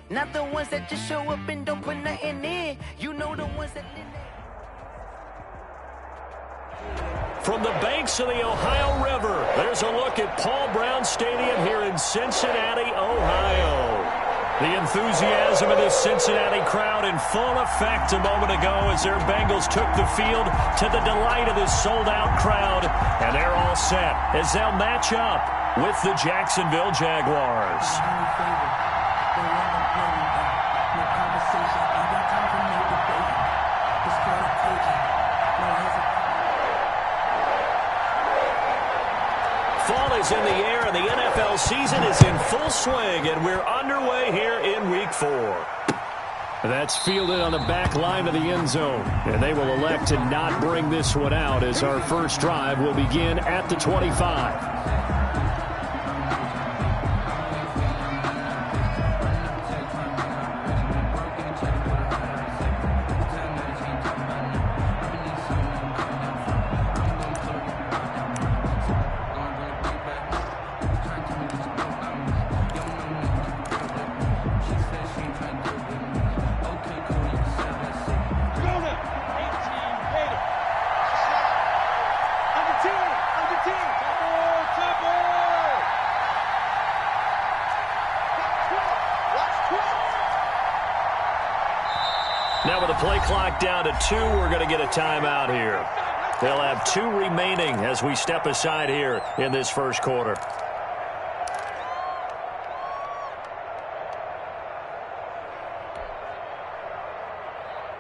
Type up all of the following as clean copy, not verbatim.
Not the ones that just show up and don't put nothing in. You know the ones that... From the banks of the Ohio River, there's a look at Paul Brown Stadium here in Cincinnati, Ohio. The enthusiasm of this Cincinnati crowd in full effect a moment ago as their Bengals took the field to the delight of this sold-out crowd. And they're all set as they'll match up with the Jacksonville Jaguars. Fall is in the air, and the NFL season is in full swing, and we're underway here in Week 4. That's fielded on the back line of the end zone, and they will elect to not bring this one out as our first drive will begin at the 25. Now with the play clock down to 2, we're going to get a timeout here. They'll have 2 remaining as we step aside here in this first quarter.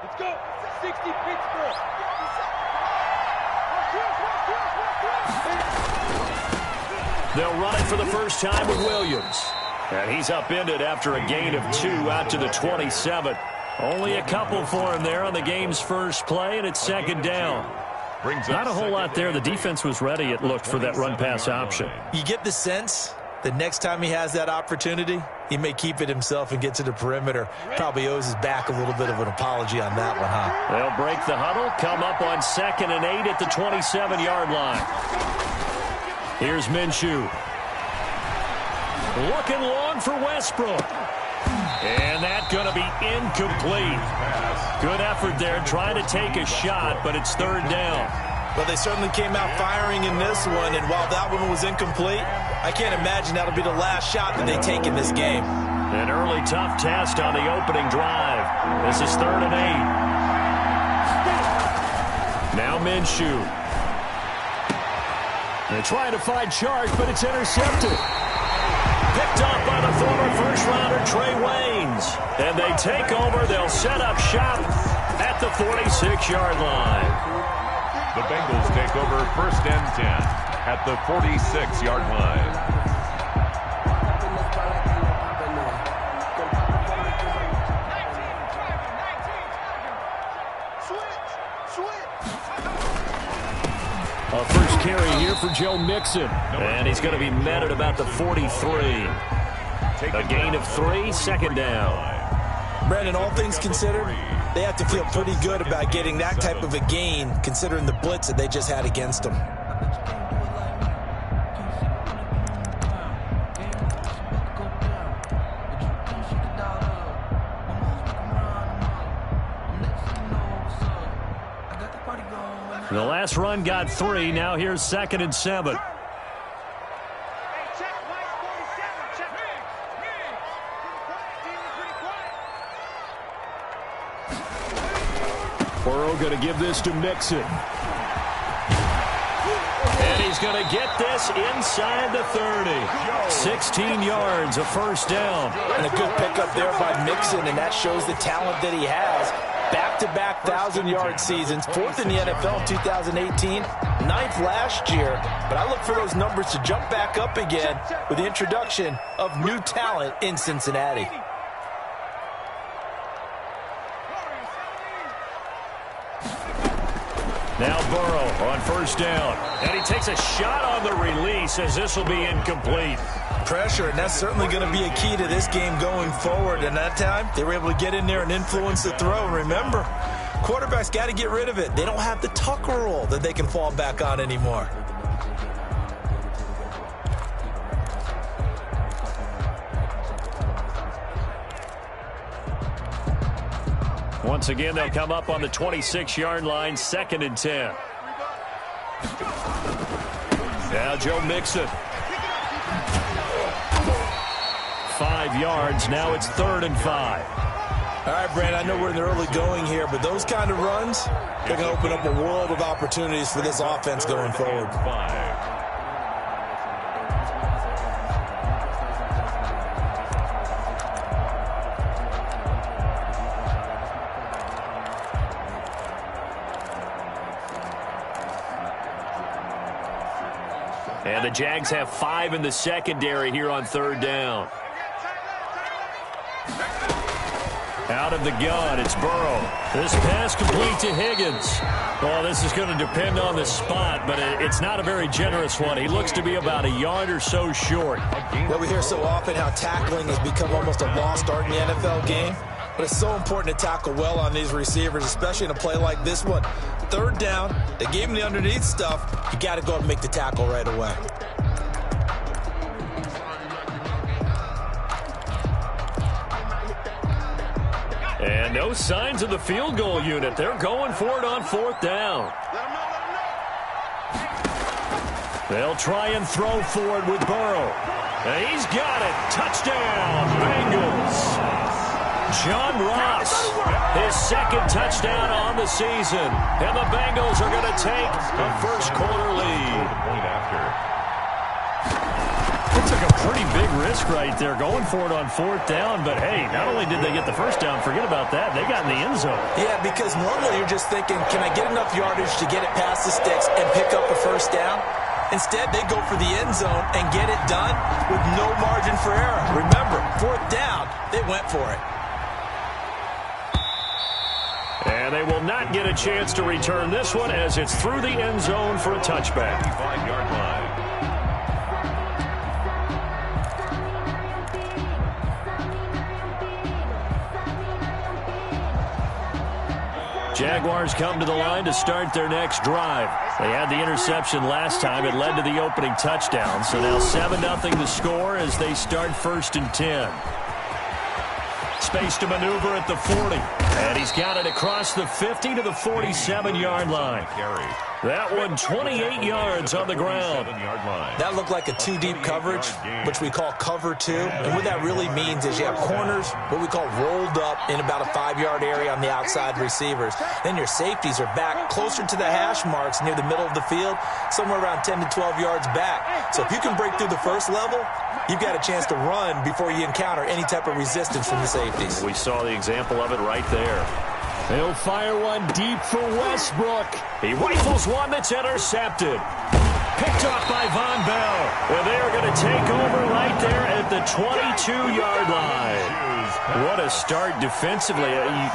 Let's go. 60 Pittsburgh. They'll run it for the first time with Williams. And he's upended after a gain of 2 out to the 27. Only a couple for him there on the game's first play, and it's second down. Not a whole lot there. The defense was ready, it looked, for that run-pass option. You get the sense that next time he has that opportunity, he may keep it himself and get to the perimeter. Probably owes his back a little bit of an apology on that one, huh? They'll break the huddle, come up on 2nd and 8 at the 27-yard line. Here's Minshew. Looking long for Westbrook. And that's going to be incomplete. Good effort there trying to take a shot, but it's third down. Well, they certainly came out firing in this one, and while that one was incomplete, I can't imagine that'll be the last shot that they take in this game. An early tough test on the opening drive. This is 3rd and 8. Now Minshew. They're trying to find Chark, but it's intercepted. Picked up by the former first-rounder Trey Waynes. And they take over. They'll set up shop at the 46-yard line. The Bengals take over 1st and 10 at the 46-yard line. A first carry here for Joe Mixon. And he's going to be met at about the 43. A gain of 3, second down. Brandon, all things considered, they have to feel pretty good about getting that type of a gain, considering the blitz that they just had against them. The last run got 3. Now here's 2nd and 7. Burrow going to give this to Mixon. And he's going to get this inside the 30. 16 yards, a first down. And a good pickup there by Mixon, and that shows the talent that he has. Back-to-back 1,000-yard seasons, 4th in the NFL in 2018, 9th last year. But I look for those numbers to jump back up again with the introduction of new talent in Cincinnati. Now Burrow on first down. And he takes a shot on the release as this will be incomplete. Pressure, and that's certainly going to be a key to this game going forward. And that time, they were able to get in there and influence the throw. And remember, quarterbacks got to get rid of it. They don't have the Tucker rule that they can fall back on anymore. Once again, they'll come up on the 26-yard line, 2nd and 10. Now Joe Mixon. 5 yards. Now it's 3rd and 5. All right, Brand, I know we're in the early going here, but those kind of runs, they're going to open up a world of opportunities for this offense going forward. And the Jags have 5 in the secondary here on 3rd down. Out of the gun, it's Burrow. This pass complete to Higgins. Well, this is going to depend on the spot, but it's not a very generous one. He looks to be about a yard or so short. Well, we hear so often how tackling has become almost a lost art in the NFL game. But it's so important to tackle well on these receivers, especially in a play like this one. 3rd down, they gave him the underneath stuff. You got to go and make the tackle right away. And no signs of the field goal unit. They're going for it on 4th down. They'll try and throw for it with Burrow. And he's got it. Touchdown, Bengals. John Ross, his 2nd touchdown on the season. And the Bengals are going to take a first-quarter lead. They took a pretty big risk right there going for it on 4th down. But, hey, not only did they get the first down, forget about that, they got in the end zone. Yeah, because normally you're just thinking, can I get enough yardage to get it past the sticks and pick up a first down? Instead, they go for the end zone and get it done with no margin for error. Remember, 4th down, they went for it. And they will not get a chance to return this one as it's through the end zone for a touchback. 5-yard line. Jaguars come to the line to start their next drive. They had the interception last time. It led to the opening touchdown. So now 7-0 the score as they start 1st and 10. Space to maneuver at the 40. And he's got it across the 50 to the 47-yard line. That one 28 yards on the ground. That looked like a 2-deep coverage, which we call cover 2. And what that really means is you have corners, what we call rolled up in about a 5-yard area on the outside receivers. Then your safeties are back closer to the hash marks near the middle of the field, somewhere around 10 to 12 yards back. So if you can break through the first level, you've got a chance to run before you encounter any type of resistance from the safeties. We saw the example of it right there. He'll fire one deep for Westbrook. He rifles one that's intercepted. Picked off by Von Bell. And they are going to take over right there at the 22-yard line. What a start defensively.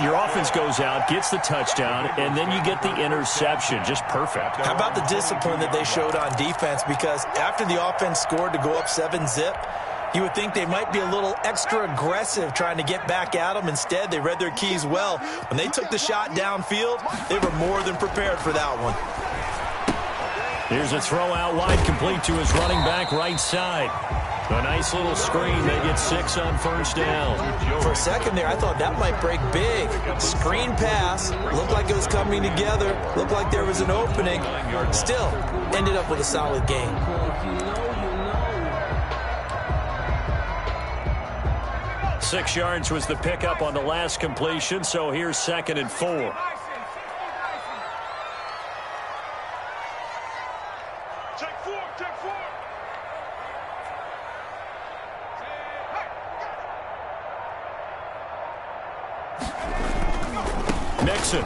Your offense goes out, gets the touchdown, and then you get the interception. Just perfect. How about the discipline that they showed on defense? Because after the offense scored to go up 7-zip, you would think they might be a little extra aggressive trying to get back at them. Instead, they read their keys well. When they took the shot downfield, they were more than prepared for that one. Here's a throw out wide, complete to his running back right side. A nice little screen. They get 6 on 1st down. For a second there, I thought that might break big. Screen pass. Looked like it was coming together. Looked like there was an opening. Still, ended up with a solid game. 6 yards was the pickup on the last completion, so here's 2nd and 4. Check 4. Mixon.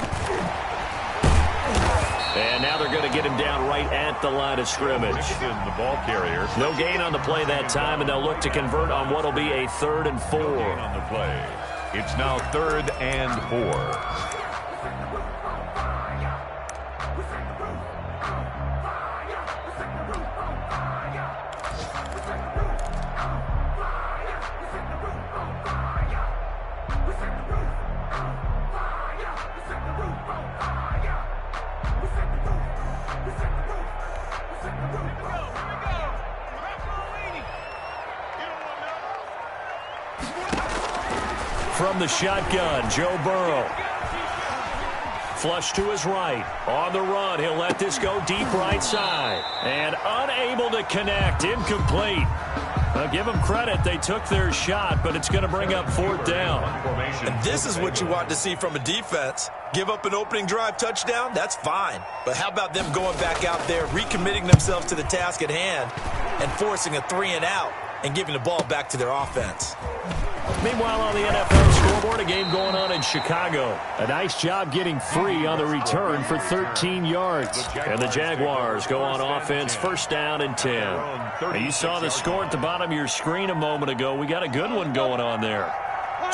And now they're going to get him down right at the line of scrimmage. The ball carrier. No gain on the play that time, and they'll look to convert on what will be a 3rd and 4. On the play. It's now 3rd and 4. From the shotgun, Joe Burrow. Flush to his right. On the run, he'll let this go deep right side. And unable to connect. Incomplete. Give them credit. They took their shot, but it's going to bring up 4th down. And this is what you want to see from a defense. Give up an opening drive touchdown, that's fine. But how about them going back out there, recommitting themselves to the task at hand, and forcing a 3-and-out and giving the ball back to their offense. Meanwhile, on the NFL scoreboard, a game going on in Chicago. A nice job getting free on the return for 13 yards. And the Jaguars go on offense, 1st down and 10. And you saw the score at the bottom of your screen a moment ago. We got a good one going on there.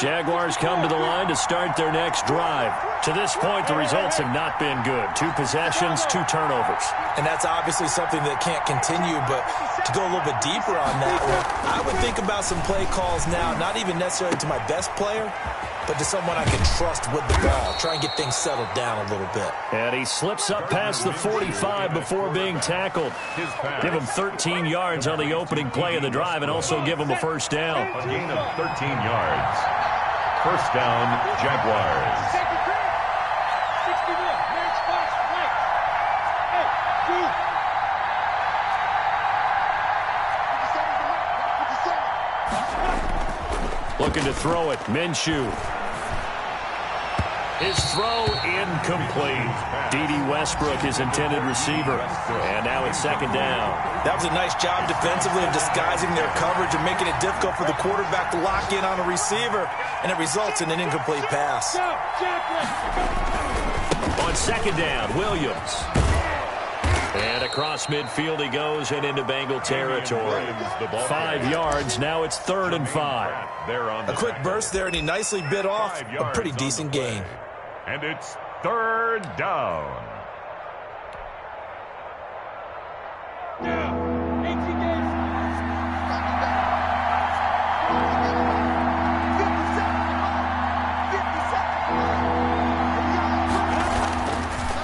Jaguars come to the line to start their next drive. To this point, the results have not been good. 2 possessions, 2 turnovers. And that's obviously something that can't continue, but to go a little bit deeper on that one, I would think about some play calls now, not even necessarily to my best player, but to someone I can trust with the ball. Try and get things settled down a little bit. And he slips up past the 45 before being tackled. Give him 13 yards on the opening play of the drive and also give him a 1st down. A gain of 13 yards. 1st down, Jaguars. Looking to throw it, Minshew. His throw incomplete. D.D. Westbrook, his intended receiver. And now it's 2nd down. That was a nice job defensively of disguising their coverage and making it difficult for the quarterback to lock in on a receiver, and it results in an incomplete pass. On 2nd down, Williams. And across midfield he goes and into Bengal territory. 5 yards, now it's 3rd and 5. A quick burst there, and he nicely bit off a pretty decent gain. And it's 3rd down.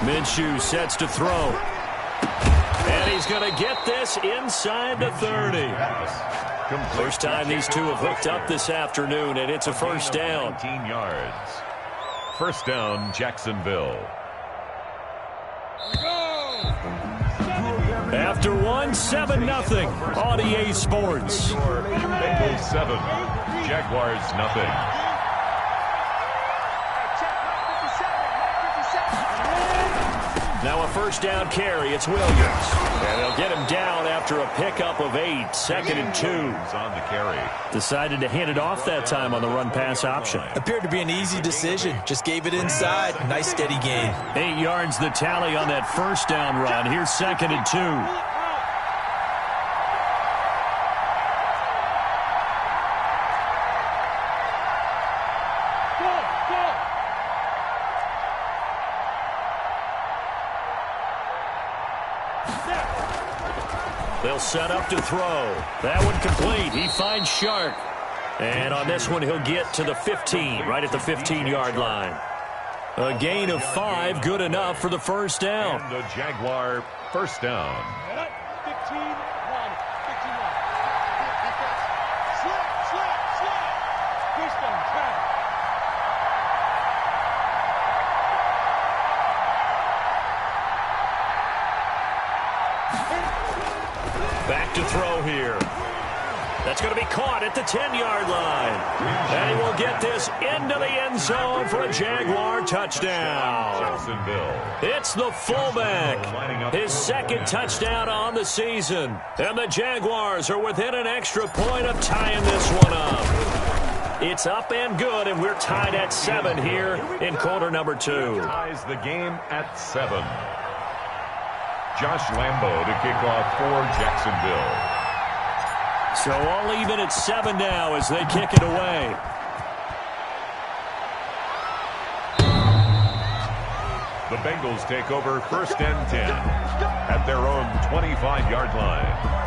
Minshew sets to throw. And he's going to get this inside the 30. First time these two have hooked up this afternoon, and it's a 1st down. 19 yards. 1st down, Jacksonville. After one, 7-0 on EA Sports. Bengals 7, Jaguars nothing. Now a 1st down carry. It's Williams. And they'll get him down after a pickup of 8. 2nd and 2. On the carry. Decided to hand it off that time on the run-pass option. Appeared to be an easy decision. Just gave it inside. Nice steady gain. 8 yards the tally on that 1st down run. Here's 2nd and 2. They'll set up to throw. That one complete. He finds Shark. And on this one, he'll get to the 15, right at the 15-yard line. A gain of 5, good enough for the 1st down. And the Jaguar 1st down. 15-1. Back to throw here. That's going to be caught at the 10-yard line. And he will get this into the end zone for a Jaguar touchdown. It's the fullback. His 2nd touchdown on the season. And the Jaguars are within an extra point of tying this one up. It's up and good, and we're tied at 7 here in quarter number 2. Ties the game at 7. Josh Lambo to kick off for Jacksonville. So all even at 7 now as they kick it away. The Bengals take over 1st and 10 at their own 25-yard line.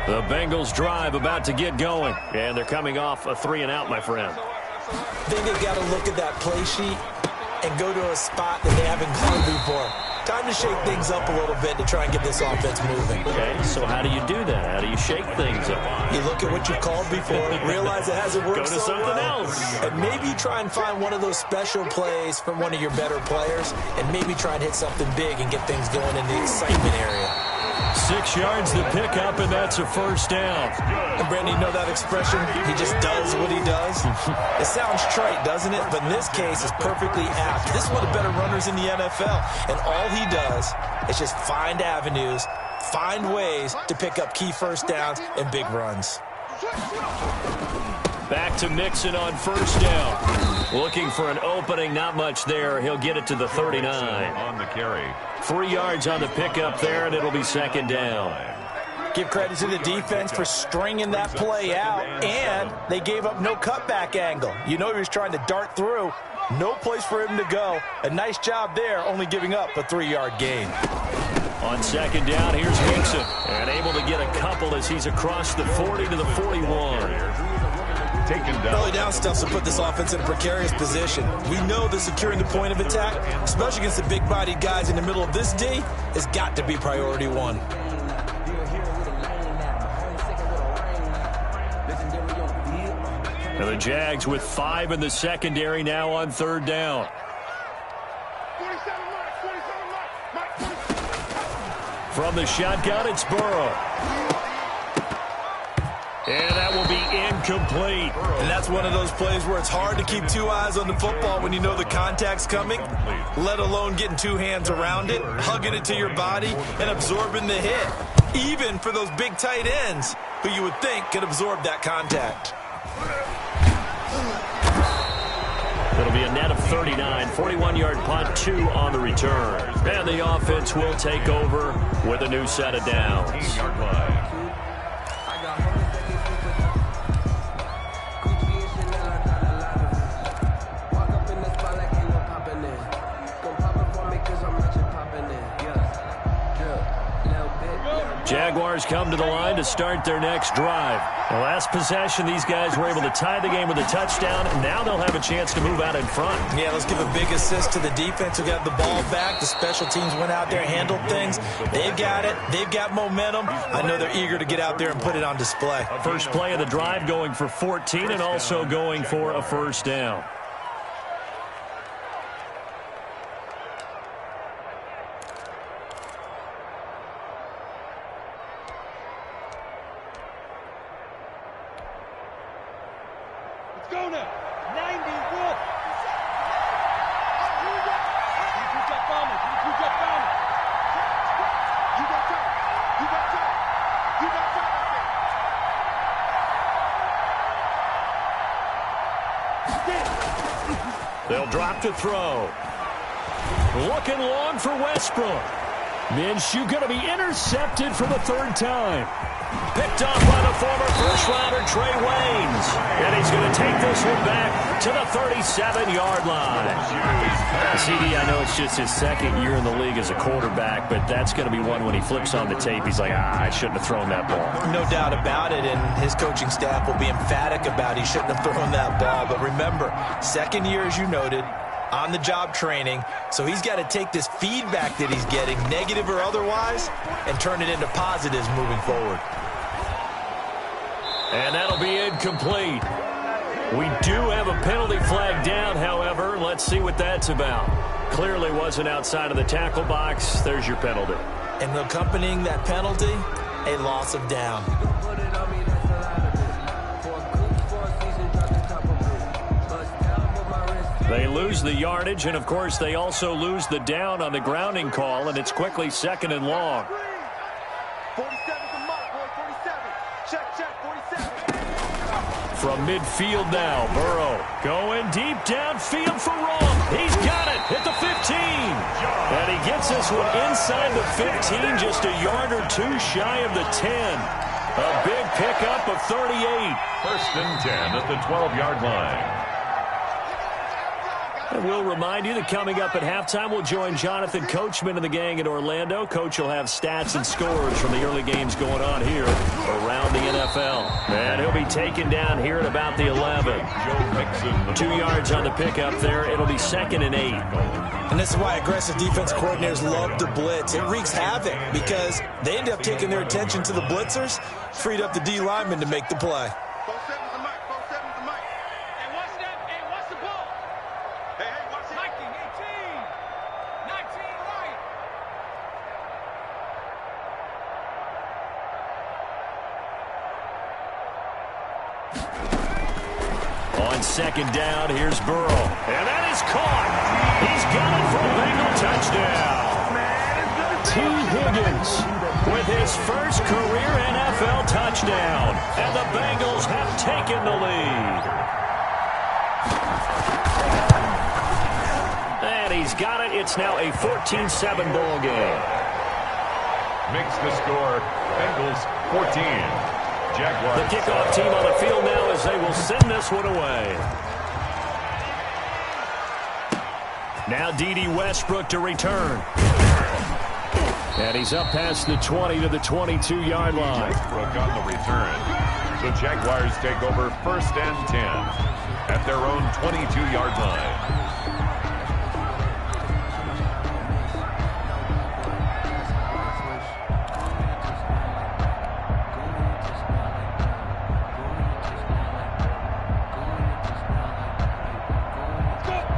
The Bengals drive about to get going. And they're coming off a 3-and-out, my friend. I think they got to look at that play sheet and go to a spot that they haven't gone before. Time to shake things up a little bit to try and get this offense moving. Okay, so how do you do that? How do you shake things up? You look at what you called before, realize it hasn't worked Go to so something well, else. and maybe try and find one of those special plays from one of your better players, and maybe try and hit something big and get things going in the excitement area. 6 yards to pick up, and that's a first down. And Brandon, you know that expression? He just does what he does. It sounds trite, doesn't it? But in this case, it's perfectly apt. This is one of the better runners in the NFL, and all he does is just find avenues, find ways to pick up key first downs and big runs. Back to Mixon on first down. Looking for an opening, not much there. He'll get it to the 39. On the carry. 3 yards on the pickup there, and it'll be second down. Give credit to the defense for stringing that play out, and they gave up no cutback angle. You know he was trying to dart through. No place for him to go. A nice job there, only giving up a 3-yard gain. On second down, here's Mixon. And able to get a couple as he's across the 40 to the 41. Taken down. Early down stuff to put this offense in a precarious position. We know that securing the point of attack, especially against the big-bodied guys in the middle of this D, has got to be priority one. And the Jags with 5 in the secondary now on third down. 47 Mike. From the shotgun, it's Burrow. And that will be incomplete. And that's one of those plays where it's hard to keep 2 eyes on the football when you know the contact's coming, let alone getting 2 hands around it, hugging it to your body, and absorbing the hit. Even for those big tight ends who you would think could absorb that contact. It'll be a net of 39, 41-yard punt, 2 on the return. And the offense will take over with a new set of downs. 8-yard line. Jaguars come to the line to start their next drive. The last possession, these guys were able to tie the game with a touchdown, and now they'll have a chance to move out in front. Yeah, let's give a big assist to the defense who got the ball back. The special teams went out there, handled things. They've got it. They've got momentum. I know they're eager to get out there and put it on display. First play of the drive going for 14 and also going for a first down. Go now. 90 Wolf. They'll drop to throw. Looking long for Westbrook. Minshew going to be intercepted for the 3rd time. Picked off by the former first-rounder Trey Waynes. And he's going to take this one back to the 37-yard line. CD, I know it's just his 2nd year in the league as a quarterback, but that's going to be one when he flips on the tape, he's like, I shouldn't have thrown that ball. No doubt about it, and his coaching staff will be emphatic about he shouldn't have thrown that ball. But remember, 2nd year, as you noted, on-the-job training, so he's got to take this feedback that he's getting, negative or otherwise, and turn it into positives moving forward. And that'll be incomplete. We do have a penalty flag down, however. Let's see what that's about. Clearly wasn't outside of the tackle box. There's your penalty. And accompanying that penalty, a loss of down. They lose the yardage, and, of course, they also lose the down on the grounding call, and it's quickly 2nd and long. 47's a mark, boy. 47. Check, 47. From midfield now, Burrow going deep downfield for Wrong. He's got it at the 15. And he gets this one inside the 15, just a yard or 2 shy of the 10. A big pickup of 38. 1st and 10 at the 12-yard line. And we'll remind you that coming up at halftime, we'll join Jonathan Coachman and the gang in Orlando. Coach will have stats and scores from the early games going on here around the NFL. And he'll be taken down here at about the 11. 2 yards on the pickup there. It'll be 2nd and 8. And this is why aggressive defense coordinators love to blitz. It wreaks havoc because they end up taking their attention to the blitzers, freed up the D lineman to make the play. On 2nd down, here's Burrow. And that is caught. He's got it for a Bengal touchdown. T. Higgins with his first career NFL touchdown. And the Bengals have taken the lead. And he's got it. It's now a 14-7 ball game. Makes the score, Bengals 14. Jaguars. The kickoff team on the field now as they will send this one away. Now D.D. Westbrook to return. And he's up past the 20 to the 22-yard line. Westbrook on the return. The Jaguars take over 1st and 10 at their own 22-yard line.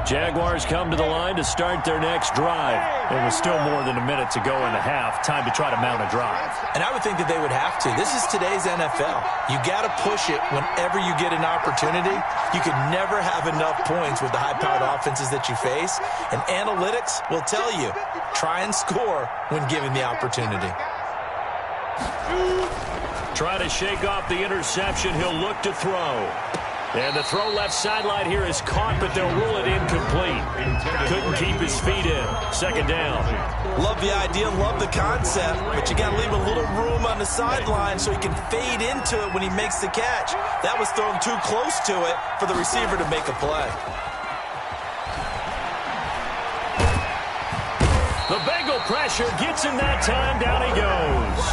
Jaguars come to the line to start their next drive. There was still more than a minute to go in the half. Time to try to mount a drive. And I would think that they would have to. This is today's NFL. You got to push it whenever you get an opportunity. You can never have enough points with the high-powered offenses that you face. And analytics will tell you, try and score when given the opportunity. Try to shake off the interception. He'll look to throw. And the throw left sideline here is caught, but they'll rule it incomplete. Couldn't keep his feet in. 2nd down. Love the idea, love the concept, but you got to leave a little room on the sideline so he can fade into it when he makes the catch. That was thrown too close to it for the receiver to make a play. The Bengal pressure gets him that time. Down he goes.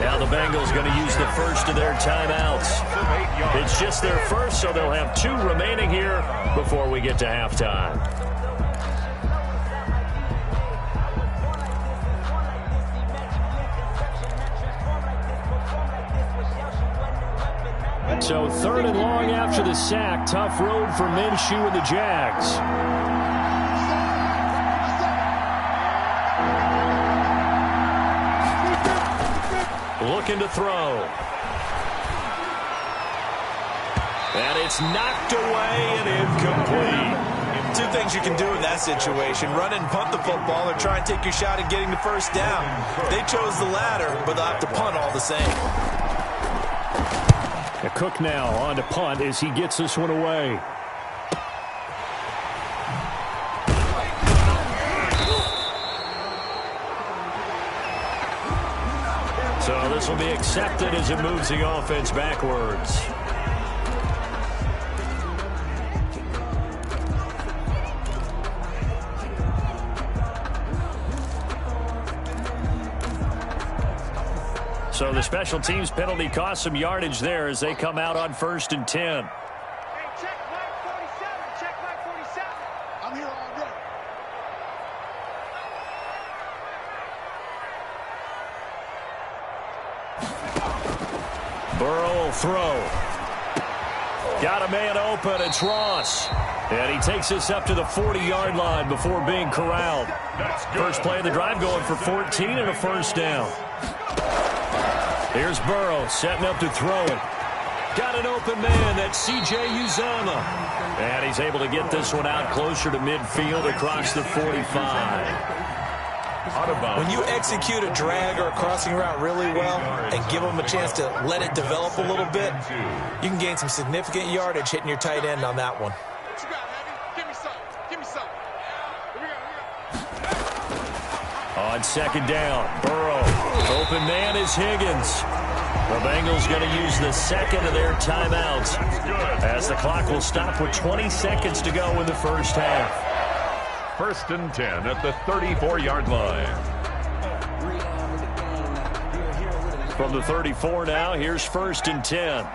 Now the Bengals going to use the first of their timeouts. It's just their first, so they'll have 2 remaining here before we get to halftime. So 3rd and long after the sack. Tough road for Minshew and the Jags. Looking to throw. And it's knocked away and incomplete. 2 things you can do in that situation. Run and punt the football or try and take your shot at getting the first down. They chose the latter, but they'll have to punt all the same. Cook now on to punt as he gets this one away. So this will be accepted as it moves the offense backwards. So the special teams penalty cost some yardage there as they come out on 1st and 10. Hey, check Mike 47. Check Mike 47. I'm here all day. Burrow will throw. Got a man open. It's Ross. And he takes us up to the 40-yard line before being corralled. First play of the drive going for 14 and a 1st down. Here's Burrow setting up to throw it. Got an open man. That's C.J. Uzomah. And he's able to get this one out closer to midfield across the 45. When you execute a drag or a crossing route really well and give them a chance to let it develop a little bit, you can gain some significant yardage hitting your tight end on that one. What you got, Heavy? Give me some. Give me some. Here we go. On second down, Burrow. Open man is Higgins. The Bengals going to use the second of their timeouts as the clock will stop with 20 seconds to go in the first half. 1st and 10 at the 34-yard line. From the 34 now, here's 1st and 10.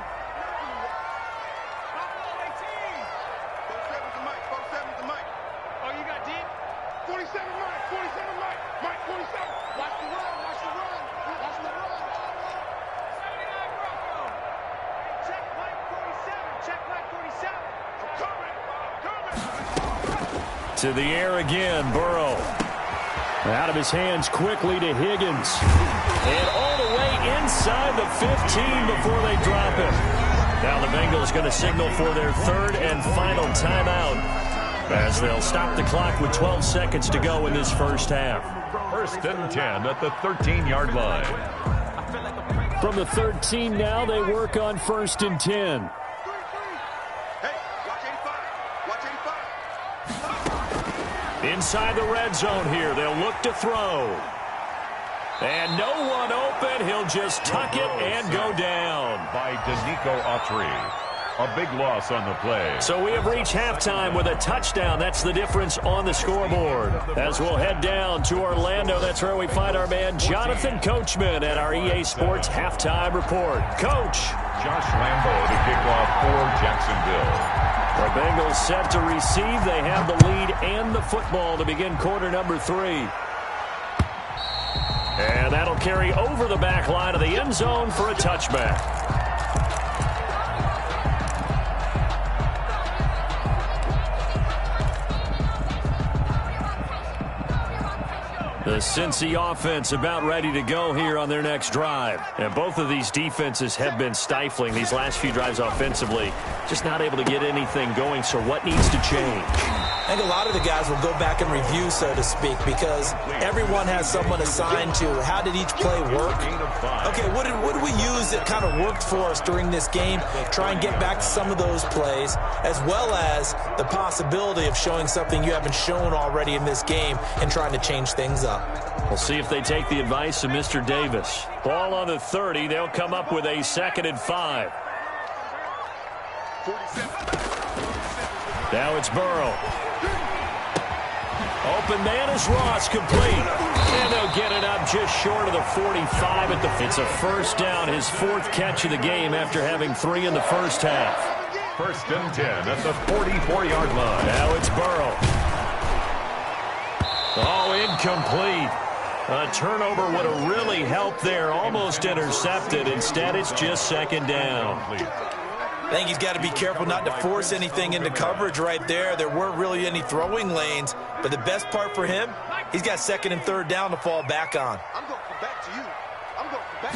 To the air again, Burrow. Out of his hands quickly to Higgins. And all the way inside the 15 before they drop it. Now the Bengals going to signal for their 3rd and final timeout as they'll stop the clock with 12 seconds to go in this first half. 1st and 10 at the 13-yard line. From the 13 now, they work on 1st and 10. Inside the red zone here, they'll look to throw. And no one open. He'll just tuck it and go down. By Danico Autry. A big loss on the play. So we have reached halftime with a touchdown. That's the difference on the scoreboard. As we'll head down to Orlando, that's where we find our man Jonathan Coachman at our EA Sports Halftime Report. Coach. Josh Lambo to kick off for Jacksonville. The Bengals set to receive. They have the lead and the football to begin quarter number 3. And that'll carry over the back line of the end zone for a touchback. The Cincy offense about ready to go here on their next drive. And both of these defenses have been stifling these last few drives offensively. Just not able to get anything going, so what needs to change? I think a lot of the guys will go back and review, so to speak, because everyone has someone assigned to how did each play work. Okay, what did we use that kind of worked for us during this game? Try and get back to some of those plays, as well as the possibility of showing something you haven't shown already in this game and trying to change things up. We'll see if they take the advice of Mr. Davis. Ball on the 30. They'll come up with a 2nd and 5. Now it's Burrow. Open man is Ross, complete. And they'll get it up just short of the 45 at the... It's a first down, his 4th catch of the game after having 3 in the first half. 1st and 10 at the 44-yard line. Now it's Burrow. Oh, incomplete. A turnover would have really helped there. Almost intercepted. Instead, it's just 2nd down. I think he's got to be careful not to force anything into coverage right there. There weren't really any throwing lanes. But the best part for him, he's got 2nd and 3rd down to fall back on. I'm going back to you. I'm going back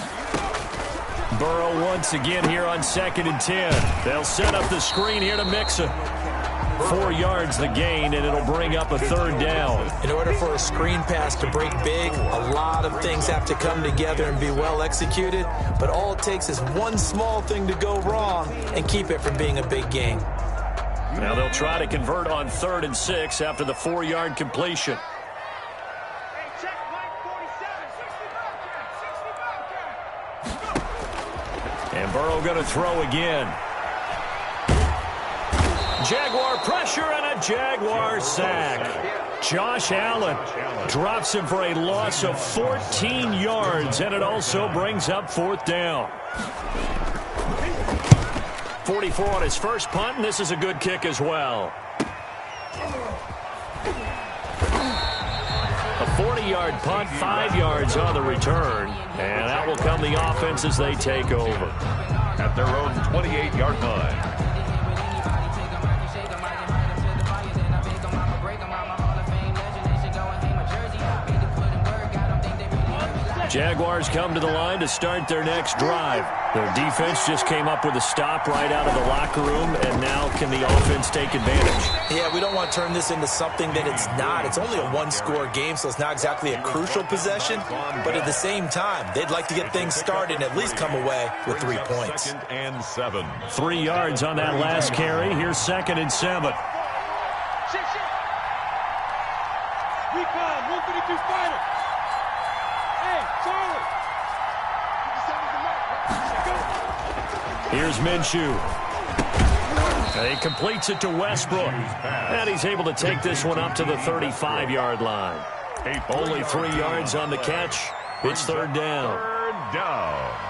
to you. Burrow once again here on 2nd and 10. They'll set up the screen here to Mixon. 4 yards the gain, and it'll bring up a 3rd down. In order for a screen pass to break big, a lot of things have to come together and be well executed, but all it takes is one small thing to go wrong and keep it from being a big gain. Now they'll try to convert on 3rd and 6 after the 4-yard completion. And Burrow going to throw again. Jaguar pressure and a Jaguar sack. Josh Allen drops him for a loss of 14 yards, and it also brings up 4th down. 44 on his first punt, and this is a good kick as well. A 40-yard punt, 5 yards on the return, and out will come the offense as they take over. At their own 28-yard line. Jaguars come to the line to start their next drive. Their defense just came up with a stop right out of the locker room, and now can the offense take advantage? Yeah, we don't want to turn this into something that it's not. It's only a one-score game, so it's not exactly a crucial possession. But at the same time, they'd like to get things started and at least come away with 3 points. 2nd and 7. 3 yards on that last carry. Here's 2nd and 7. Recon, 152 fighter. Here's Minshew. He completes it to Westbrook. And he's able to take this one up to the 35-yard line. Only 3 yards on the catch. It's third down. Third down.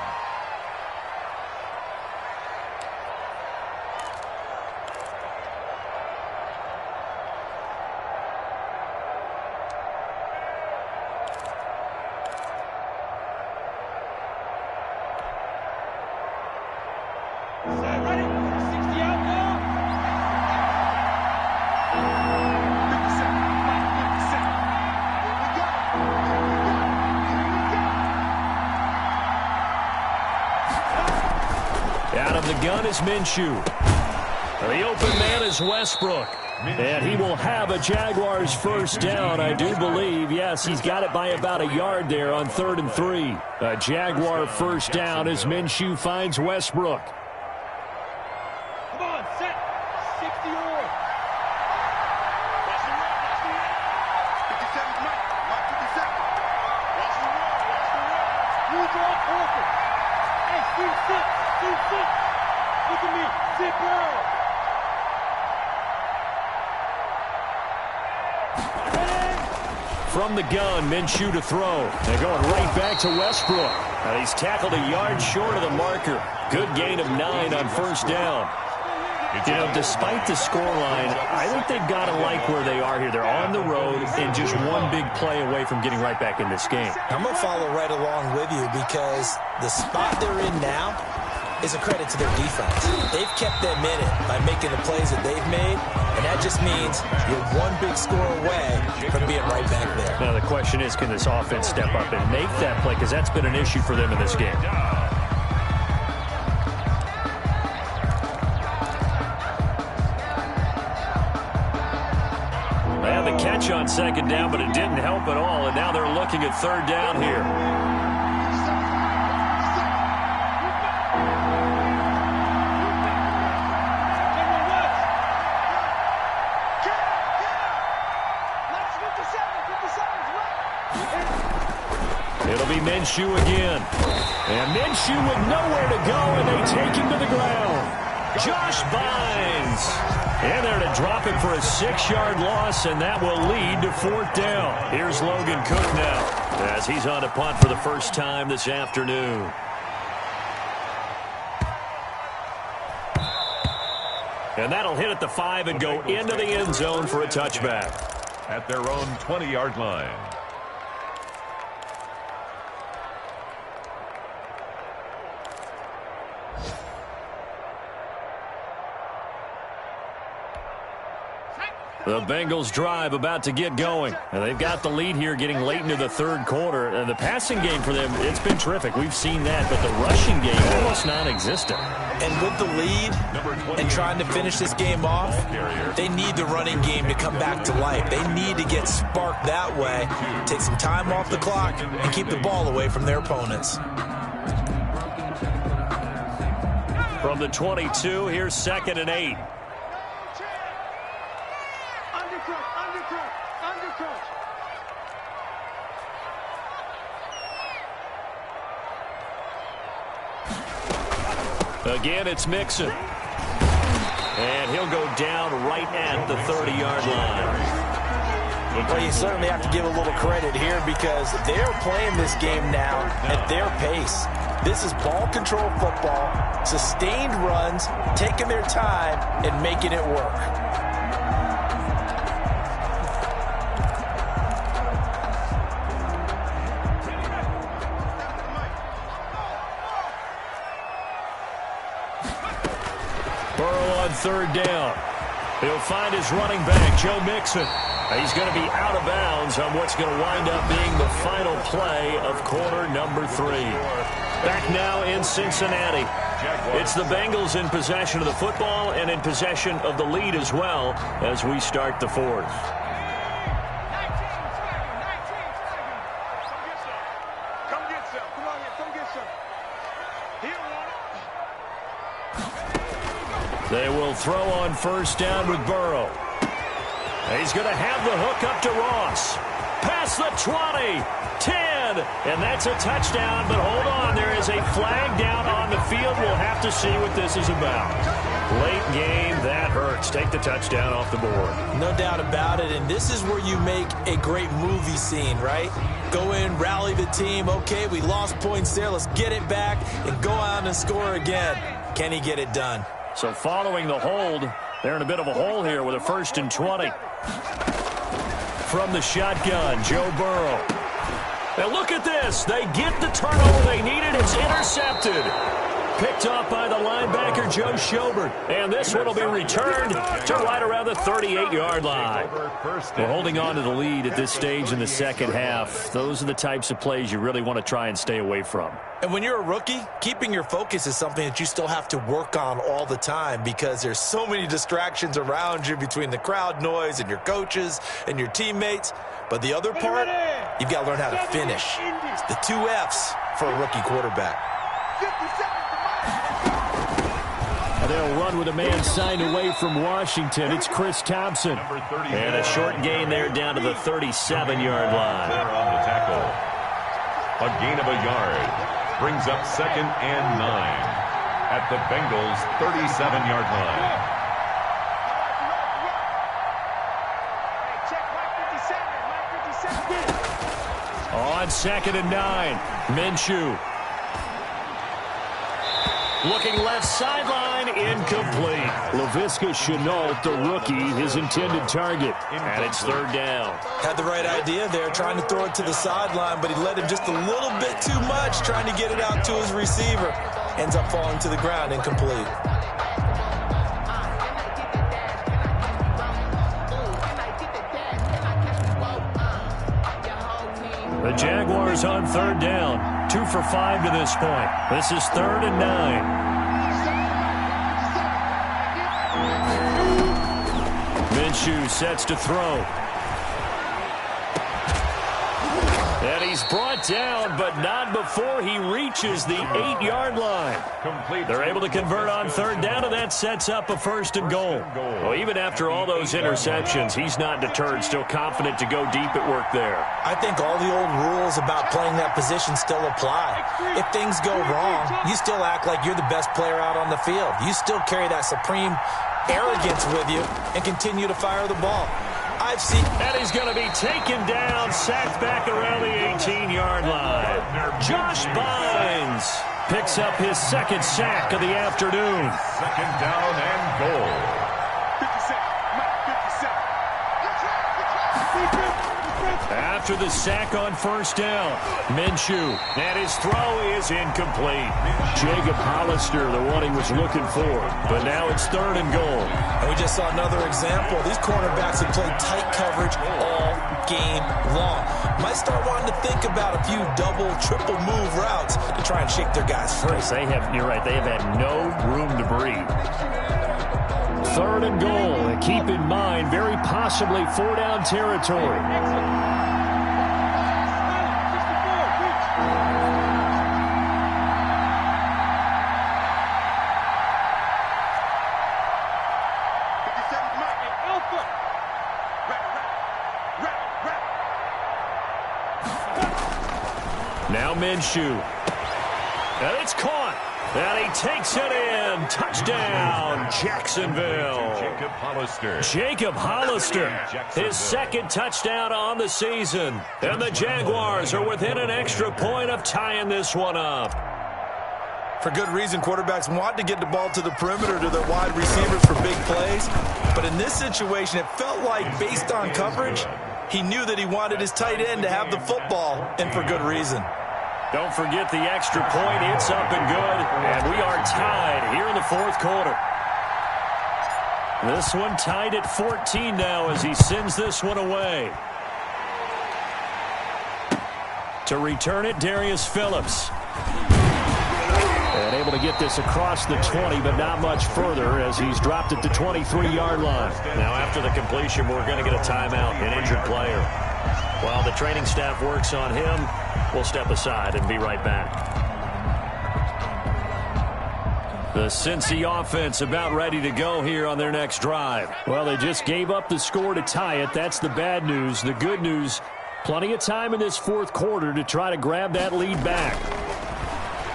Out of the gun is Minshew. The open man is Westbrook. And he will have a Jaguars first down, I do believe. Yes, he's got it by about a yard there on 3rd and 3. A Jaguar first down as Minshew finds Westbrook. Come on, set. 60 or. 57's Mike. Mike 57. Watch the run. Watch the run. You draw Parker. Hey, Steve, sit. Steve, sit. Look at me. Sit down. From the gun, Minshew to throw. They're going right back to Westbrook. And he's tackled a yard short of the marker. Good gain of 9 on first down. You know, despite the scoreline, I think they've got to like where they are here. They're on the road and just one big play away from getting right back in this game. I'm going to follow right along with you because the spot they're in now is a credit to their defense. They've kept them in it by making the plays that they've made, and that just means you're one big score away from being right back there. Now the question is, can this offense step up and make that play? Because that's been an issue for them in this game. They had the catch on second down, but it didn't help at all, and now they're looking at third down here. It'll be Minshew again. And Minshew with nowhere to go, and they take him to the ground. Josh Bynes in there to drop it for a 6-yard loss, and that will lead to fourth down. Here's Logan Cook now as he's on a punt for the first time this afternoon. And that'll hit at the 5 and go into the end zone for a touchback. At their own 20-yard line. The Bengals drive about to get going. And they've got the lead here getting late into the third quarter. And the passing game for them, it's been terrific. We've seen that. But the rushing game, almost non-existent. And with the lead and trying to finish this game off, they need the running game to come back to life. They need to get sparked that way, take some time off the clock, and keep the ball away from their opponents. From the 22, here's 2nd and 8. Again, it's Mixon. And he'll go down right at the 30-yard line. Well, you certainly have to give a little credit here because they're playing this game now at their pace. This is ball control football, sustained runs, taking their time and making it work. Third down. He'll find his running back, Joe Mixon. He's going to be out of bounds on what's going to wind up being the final play of quarter number 3. Back now in Cincinnati. It's the Bengals in possession of the football and in possession of the lead as well as we start the fourth. Come get some. Come on here. Come get some. He don't want it. They will throw on first down with Burrow. He's going to have the hook up to Ross. Past the 20. 10. And that's a touchdown. But hold on. There is a flag down on the field. We'll have to see what this is about. Late game. That hurts. Take the touchdown off the board. No doubt about it. And this is where you make a great movie scene, right? Go in, rally the team. Okay, we lost points there. Let's get it back and go out and score again. Can he get it done? So following the hold, they're in a bit of a hole here with a 1st and 20. From the shotgun, Joe Burrow. Now look at this. They get the turnover they needed. It's intercepted. Picked off by the linebacker, Joe Schobert. And this one will be returned to right around the 38-yard line. We're holding on to the lead at this stage in the second half. Those are the types of plays you really want to try and stay away from. And when you're a rookie, keeping your focus is something that you still have to work on all the time because there's so many distractions around you between the crowd noise and your coaches and your teammates. But the other part, you've got to learn how to finish. It's the 2 F's for a rookie quarterback. They'll run with a man signed away from Washington. It's Chris Thompson. And a short gain there down to the 37-yard line. There on the tackle. A gain of a yard brings up 2nd and 9 at the Bengals' 37-yard line. On 2nd and 9, Minshew. Looking left sideline, incomplete. Laviska Shenault, the rookie, his intended target. And it's 3rd down. Had the right idea there, trying to throw it to the sideline, but he led him just a little bit too much, trying to get it out to his receiver. Ends up falling to the ground, incomplete. The Jaguars on 3rd down. 2 for 5 to this point. This is 3rd and 9. Minshew sets to throw. And he's brought down, but not before he reaches the 8-yard line. They're able to convert on 3rd down, and that sets up a 1st and goal. Well, even after all those interceptions, he's not deterred, still confident to go deep at work there. I think all the old rules about playing that position still apply. If things go wrong, you still act like you're the best player out on the field. You still carry that supreme arrogance with you and continue to fire the ball. And he's going to be taken down, sacked back around the 18-yard line. Josh Bynes picks up his 2nd sack of the afternoon. 2nd down and goal. 50 seconds. After the sack on 1st down, Minshew, and his throw is incomplete. Jacob Hollister, the one he was looking for, but now it's 3rd and goal. And we just saw another example. These cornerbacks have played tight coverage all game long. Might start wanting to think about a few double, triple move routes to try and shake their guys free. You're right, they have had no room to breathe. 3rd and goal, and keep in mind, very possibly 4-down territory. Now Minshew. And it's caught. And he takes it in. Touchdown, Jacksonville. Jacob Hollister, his 2nd touchdown on the season. And the Jaguars are within an extra point of tying this one up. For good reason, quarterbacks want to get the ball to the perimeter to their wide receivers for big plays. But in this situation, it felt like, based on coverage, he knew that he wanted his tight end to have the football, and for good reason. Don't forget the extra point. It's up and good. And we are tied here in the 4th quarter. This one tied at 14 now as he sends this one away. To return it, Darius Phillips. And able to get this across the 20, but not much further as he's dropped at the 23-yard line. Now after the completion, we're going to get a timeout, an injured player. While the training staff works on him, we'll step aside and be right back. The Cincy offense about ready to go here on their next drive. Well, they just gave up the score to tie it. That's the bad news. The good news, Plenty of time in this fourth quarter to try to grab that lead back.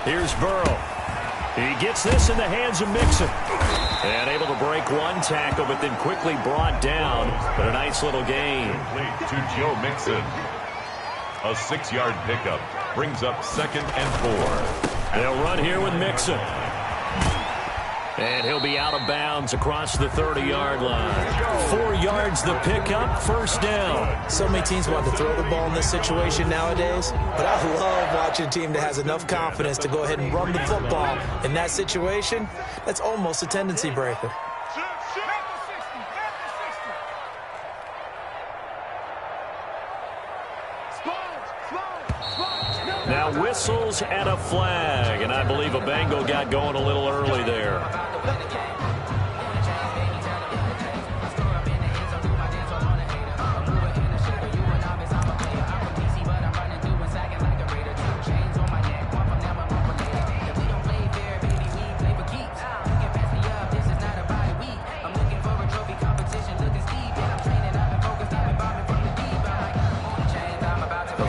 Here's Burrow. He gets this in the hands of Mixon. And able to break one tackle, but then quickly brought down. But a nice little gain. Complete to Joe Mixon. A 6-yard pickup brings up 2nd and 4. They'll run here with Mixon. And he'll be out of bounds across the 30-yard line. 4 yards the pickup, first down. So many teams want to throw the ball in this situation nowadays, but I love watching a team that has enough confidence to go ahead and run the football. In that situation, that's almost a tendency breaker. Now whistles and a flag, and I believe a Bengal got going a little early there.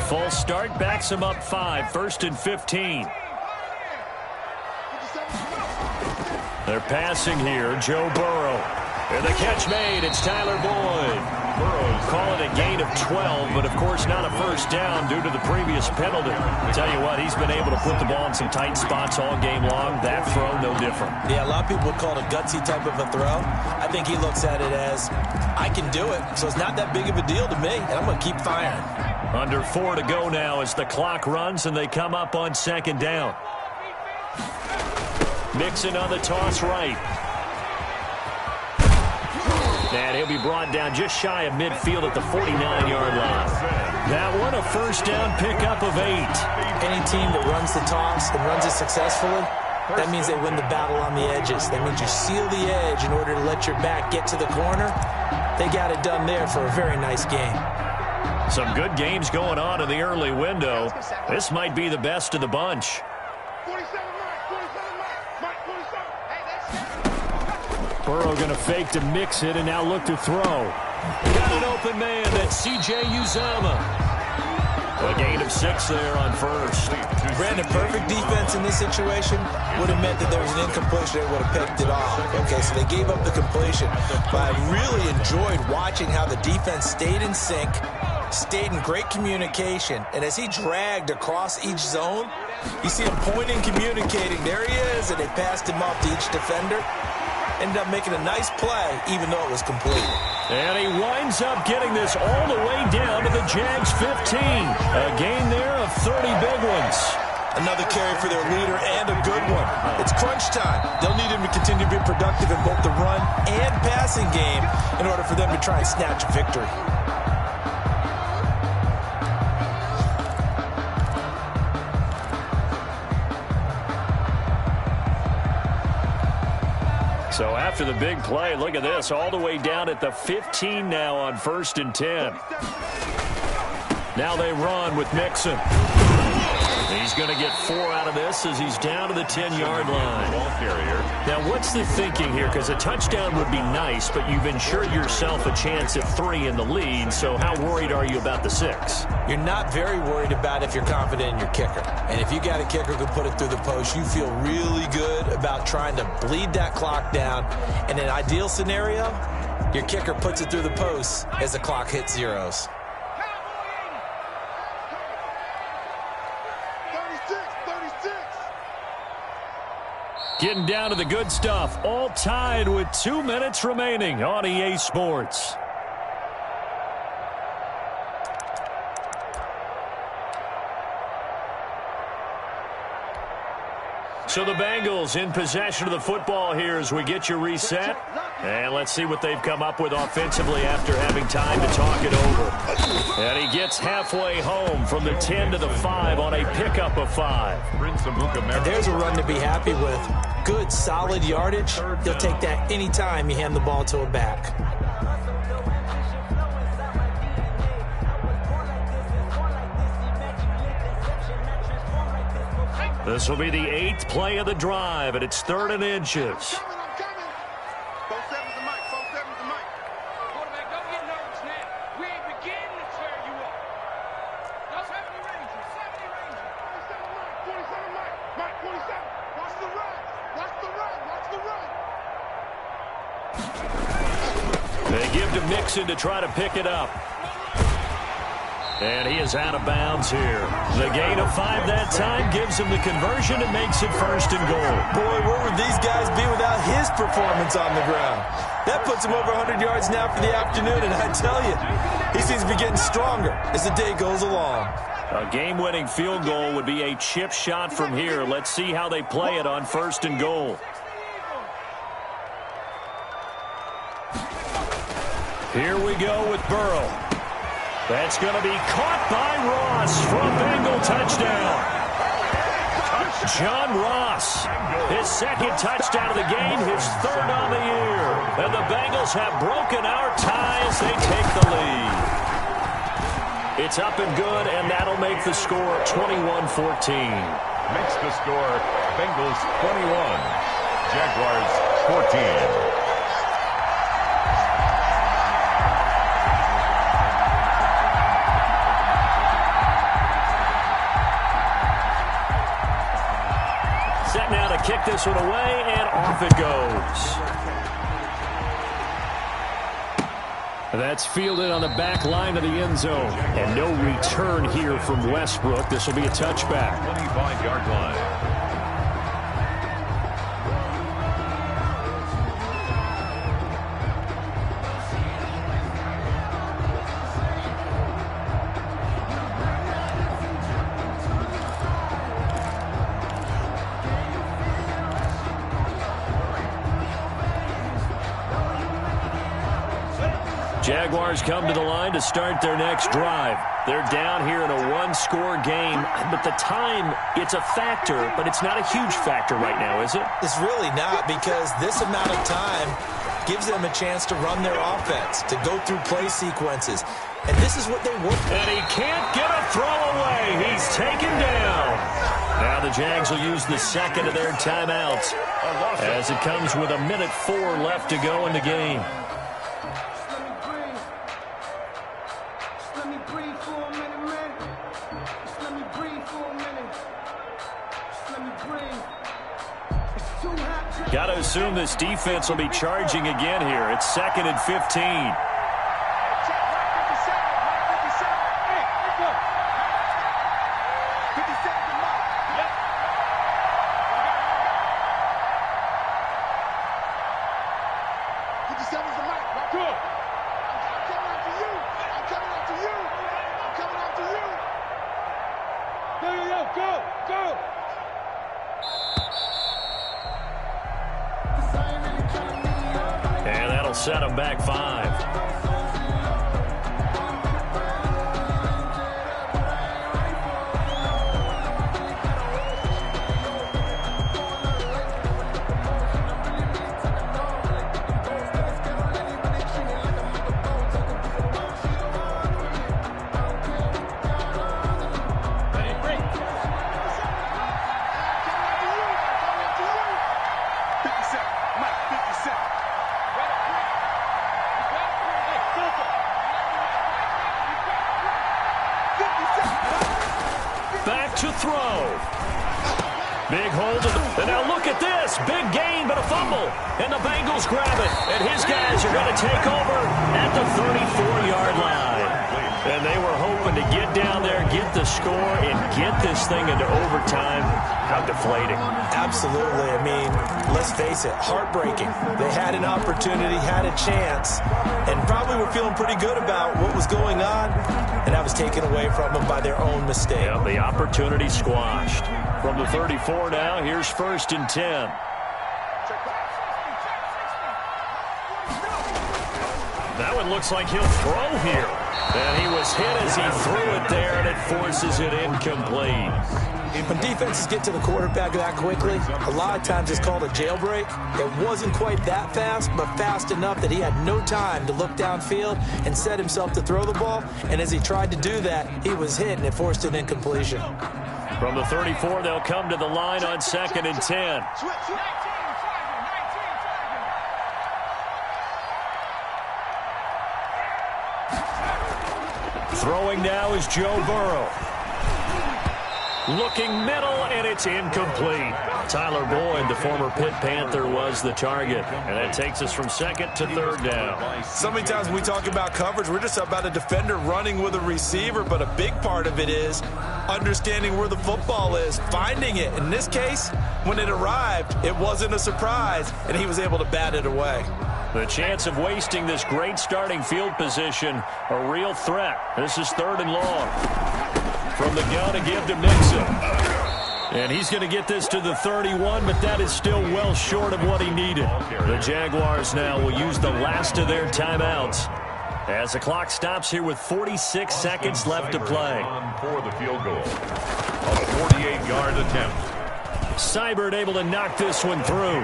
Full start backs him up 5, 1st and 15. They're passing here. Joe Burrow. And the catch made. It's Tyler Boyd. Burrow call it a gain of 12, but of course not a first down due to the previous penalty. I tell you what, he's been able to put the ball in some tight spots all game long. That throw, no different. Yeah, a lot of people would call it a gutsy type of a throw. I think he looks at it as, I can do it, so it's not that big of a deal to me, and I'm going to keep firing. Under 4 to go now as the clock runs and they come up on 2nd down. Mixon on the toss right. And he'll be brought down just shy of midfield at the 49-yard line. That one a first down pickup of 8. Any team that runs the toss and runs it successfully, that means they win the battle on the edges. That means you seal the edge in order to let your back get to the corner. They got it done there for a very nice game. Some good games going on in the early window. This might be the best of the bunch. Burrow going to fake to mix it and now look to throw. Got an open man. That's C.J. Uzama. A gain of 6 there on first. Brandon, perfect defense in this situation would have meant that there was an incompletion. They would have picked it off. Okay, so they gave up the completion. But I really enjoyed watching how the defense stayed in sync, stayed in great communication, and as he dragged across each zone, you see him pointing, communicating. There he is, and they passed him off to each defender. Ended up making a nice play, even though it was complete. And he winds up getting this all the way down to the Jags 15. A gain there of 30 big ones. Another carry for their leader and a good one. It's crunch time. They'll need him to continue to be productive in both the run and passing game in order for them to try and snatch a victory. So after the big play, look at this, all the way down at the 15 now on 1st and 10. Now they run with Mixon. He's going to get 4 out of this as he's down to the 10-yard line. Ball carrier. Now, what's the thinking here? Because a touchdown would be nice, but you've ensured yourself a chance at 3 in the lead, so how worried are you about the 6? You're not very worried about if you're confident in your kicker. And if you got a kicker who can put it through the post, you feel really good about trying to bleed that clock down. In an ideal scenario, your kicker puts it through the post as the clock hits zeros. Getting down to the good stuff. All tied with 2 minutes remaining on EA Sports. So the Bengals in possession of the football here as we get you reset. And let's see what they've come up with offensively after having time to talk it over. And he gets halfway home from the 10 to the 5 on a pickup of 5. And there's a run to be happy with. Good, solid yardage. He'll take that anytime you hand the ball to a back. This will be the 8th play of the drive, and it's 3rd and inches. give to Mixon to try to pick it up. And he is out of bounds here. The gain of 5 that time gives him the conversion and makes it 1st and goal. Boy, where would these guys be without his performance on the ground? That puts him over 100 yards now for the afternoon, and I tell you, he seems to be getting stronger as the day goes along. A game-winning field goal would be a chip shot from here. Let's see how they play it on 1st and goal. Here we go with Burrow. That's going to be caught by Ross for a Bengal touchdown. John Ross, his 2nd touchdown of the game, his 3rd on the year. And the Bengals have broken our tie as they take the lead. It's up and good, and that'll make the score 21-14. Makes the score Bengals 21, Jaguars 14. Set now to kick this one away, and off it goes. That's fielded on the back line of the end zone. And no return here from Westbrook. This will be a touchback. 25-yard line. Jaguars come to the line to start their next drive. They're down here in a 1-score game, but the time, it's a factor, but it's not a huge factor right now, is it? It's really not, because this amount of time gives them a chance to run their offense, to go through play sequences. And this is what they work for. And he can't get a throw away. He's taken down. Now the Jags will use the 2nd of their timeouts as it comes with 1:04 left to go in the game. Got to assume this defense will be charging again here. It's 2nd and 15. And that'll set them back 5. Back to throw. Big hold. And now look at this. Big gain, but a fumble. And the Bengals grab it. And his guys are going to take over at the 34-yard line. And they were hoping to get down there, get the score, and get this thing into overtime. How deflating. Absolutely. I mean, let's face it, heartbreaking. They had an opportunity, had a chance, and probably were feeling pretty good about what was going on, and that was taken away from them by their own mistake. Yeah, the opportunity squashed. From the 34 now, here's 1st and 10. That one looks like he'll throw here. And he was hit as he threw it there, and it forces it incomplete. When defenses get to the quarterback that quickly, a lot of times it's called a jailbreak. It wasn't quite that fast, but fast enough that he had no time to look downfield and set himself to throw the ball. And as he tried to do that, he was hit, and it forced an incompletion. From the 34, they'll come to the line on 2nd and 10. Throwing now is Joe Burrow. Looking middle, and it's incomplete. Tyler Boyd, the former Pitt Panther, was the target. And that takes us from second to third down. So many times when we talk about coverage, we're just about a defender running with a receiver, but a big part of it is understanding where the football is, finding it. In this case, when it arrived, it wasn't a surprise, and he was able to bat it away. The chance of wasting this great starting field position, a real threat. This is 3rd and long. From the gun to give to Mixon. And he's going to get this to the 31, but that is still well short of what he needed. The Jaguars now will use the last of their timeouts as the clock stops here with 46 seconds left to play. For the field goal. A 48-yard attempt. Seibert able to knock this one through.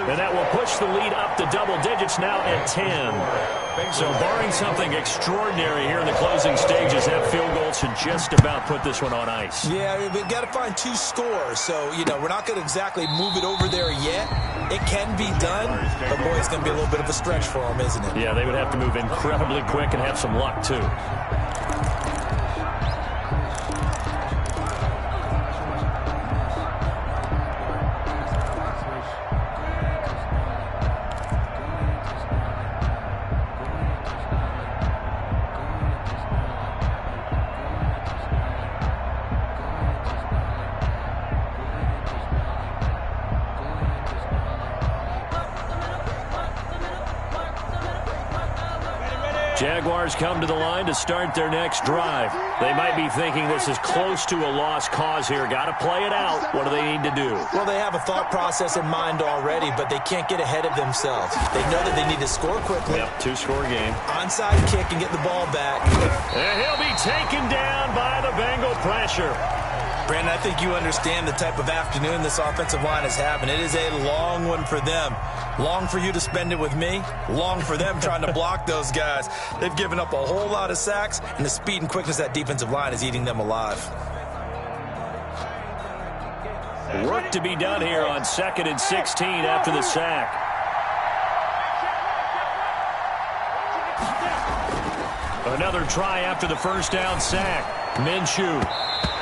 And that will push the lead up to double digits now at 10. So barring something extraordinary here in the closing stages, that field goal should just about put this one on ice. Yeah, we've got to find 2 scores. So, we're not going to exactly move it over there yet. It can be done, but boy, it's going to be a little bit of a stretch for them, isn't it? Yeah, they would have to move incredibly quick and have some luck, too. Jaguars come to the line to start their next drive. They might be thinking this is close to a lost cause here. Got to play it out. What do they need to do? Well, they have a thought process in mind already, but they can't get ahead of themselves. They know that they need to score quickly. Yep, 2-score game. Onside kick and get the ball back. And he'll be taken down by the Bengal pressure. Brandon, I think you understand the type of afternoon this offensive line is having. It is a long one for them. Long for you to spend it with me. Long for them trying to block those guys. They've given up a whole lot of sacks, and the speed and quickness of that defensive line is eating them alive. Work to be done here on 2nd and 16 after the sack. Another try after the first down sack. Minshew.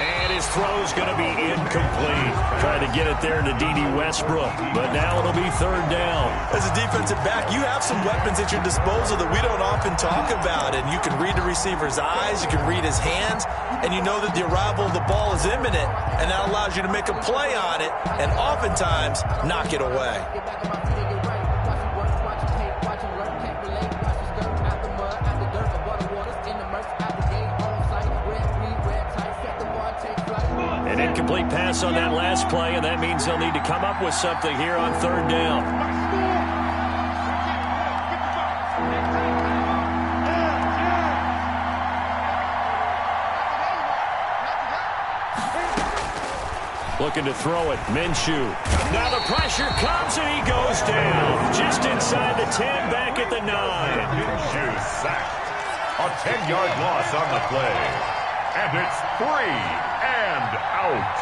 And his throw's going to be incomplete. Trying to get it there to D.D. Westbrook. But now it'll be 3rd down. As a defensive back, you have some weapons at your disposal that we don't often talk about. And you can read the receiver's eyes. You can read his hands. And you know that the arrival of the ball is imminent. And that allows you to make a play on it. And oftentimes, knock it away. An incomplete pass on that last play, and that means they'll need to come up with something here on 3rd down. Looking to throw it, Minshew. Now the pressure comes, and he goes down. Just inside the 10, back at the 9. Minshew sacked. A 10-yard loss on the play. And it's 3 and out.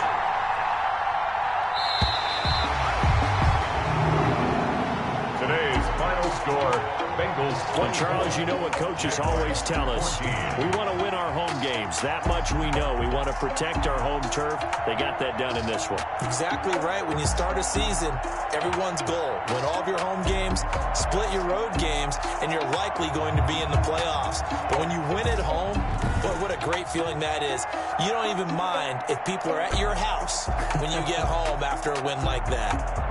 Today's final score, Bengals 20. Well, Charles, you know what coaches always tell us. We want to win our home games. That much we know. We want to protect our home turf. They got that done in this one. Exactly right. When you start a season, everyone's goal: win all of your home games, split your road games, and you're likely going to be in the playoffs. But when you win at home, boy, what a great feeling that is. You don't even mind if people are at your house when you get home after a win like that.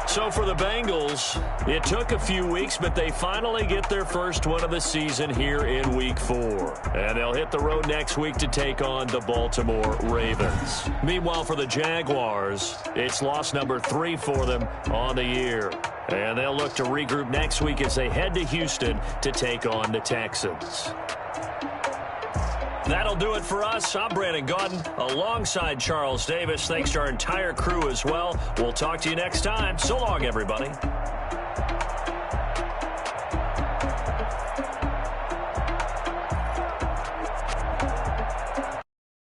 So for the Bengals, it took a few weeks, but they finally get their first one of the season here in Week 4. And they'll hit the road next week to take on the Baltimore Ravens. Meanwhile, for the Jaguars, it's loss number 3 for them on the year. And they'll look to regroup next week as they head to Houston to take on the Texans. That'll do it for us. I'm Brandon Gaudin alongside Charles Davis. Thanks to our entire crew as well. We'll talk to you next time. So long, everybody.